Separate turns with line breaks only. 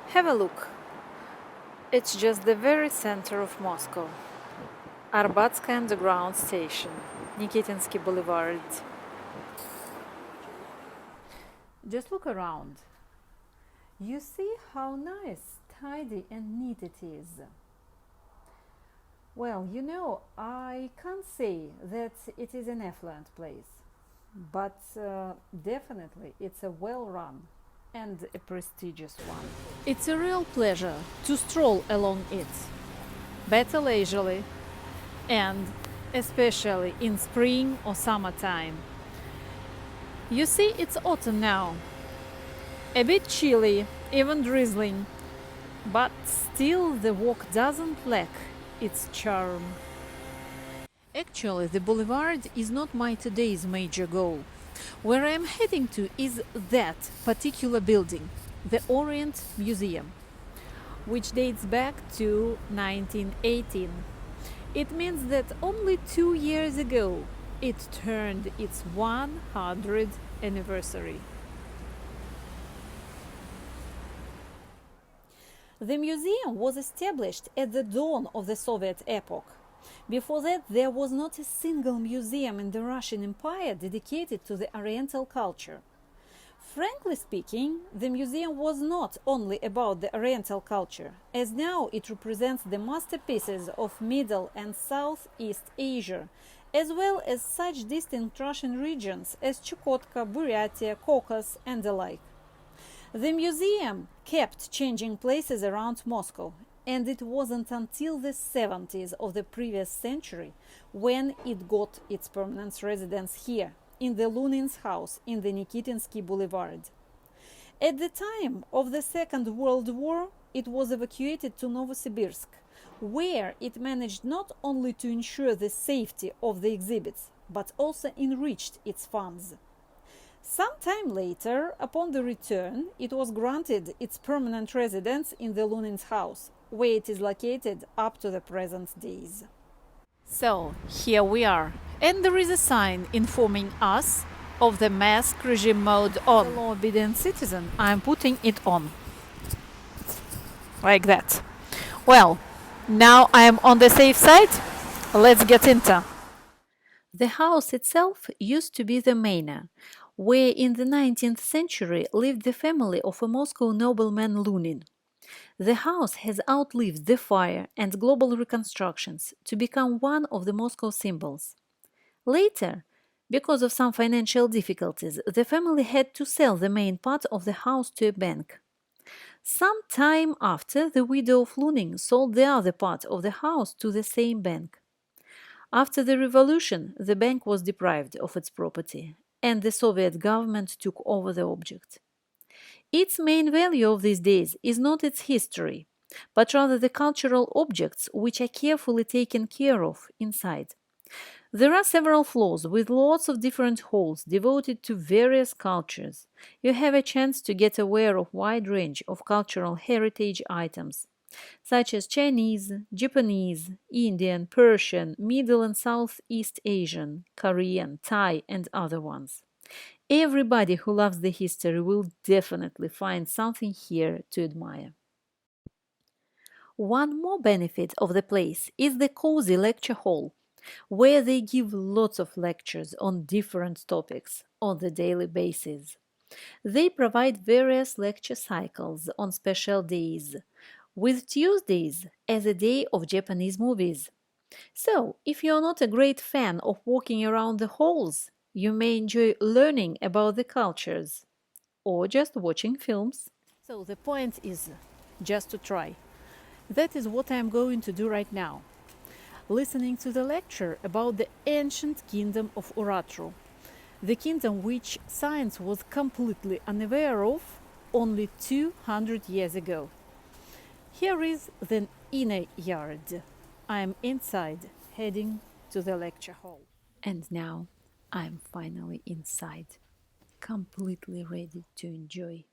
Have a look. It's just the very center of Moscow. Arbatskaya Underground Station, Nikitinsky Boulevard. Just look around. You see how nice, tidy and neat it is. Well, I can't say that it is an affluent place, but definitely it's a well-run and a prestigious one. It's a real pleasure to stroll along it, better leisurely, and especially in spring or summertime. You see, it's autumn now. A bit chilly, even drizzling, but still the walk doesn't lack its charm. Actually, the boulevard is not my today's major goal. Where I am heading to is that particular building, the Orient Museum, which dates back to 1918. It means that only 2 years ago it turned its 100th anniversary. The museum was established at the dawn of the Soviet epoch. Before that, there was not a single museum in the Russian Empire dedicated to the Oriental culture. Frankly speaking, the museum was not only about the Oriental culture, as now it represents the masterpieces of Middle and Southeast Asia, as well as such distinct Russian regions as Chukotka, Buryatia, Caucasus, and the like. The museum kept changing places around Moscow, and it wasn't until the 70s of the previous century when it got its permanent residence here, in the Lunin's house in the Nikitinsky Boulevard. At the time of the Second World War, it was evacuated to Novosibirsk, where it managed not only to ensure the safety of the exhibits, but also enriched its funds. Some time later, upon the return, it was granted its permanent residence in the Lunin's house, where it is located up to the present days. So, here we are, and there is a sign informing us of the mask regime mode on. As a law-obedient citizen, I am putting it on. Like that. Well, now I am on the safe side. Let's get into. The house itself used to be the manor, where in the 19th century lived the family of a Moscow nobleman Lunin. The house has outlived the fire and global reconstructions to become one of the Moscow symbols. Later, because of some financial difficulties, the family had to sell the main part of the house to a bank. Some time after, the widow of Lunin sold the other part of the house to the same bank. After the revolution, the bank was deprived of its property, and the Soviet government took over the object. Its main value of these days is not its history, but rather the cultural objects which are carefully taken care of inside. There are several floors with lots of different halls devoted to various cultures. You have a chance to get aware of a wide range of cultural heritage items, such as Chinese, Japanese, Indian, Persian, Middle and Southeast Asian, Korean, Thai, and other ones. Everybody who loves the history will definitely find something here to admire. One more benefit of the place is the cozy lecture hall, where they give lots of lectures on different topics on the daily basis. They provide various lecture cycles on special days, with Tuesdays as a day of Japanese movies. So, if you're not a great fan of walking around the halls, you may enjoy learning about the cultures or just watching films. So, the point is just to try. That is what I am going to do right now. Listening to the lecture about the ancient kingdom of Uratru, the kingdom which science was completely unaware of only 200 years ago. Here is the inner yard. I am inside, heading to the lecture hall. And now I am finally inside, completely ready to enjoy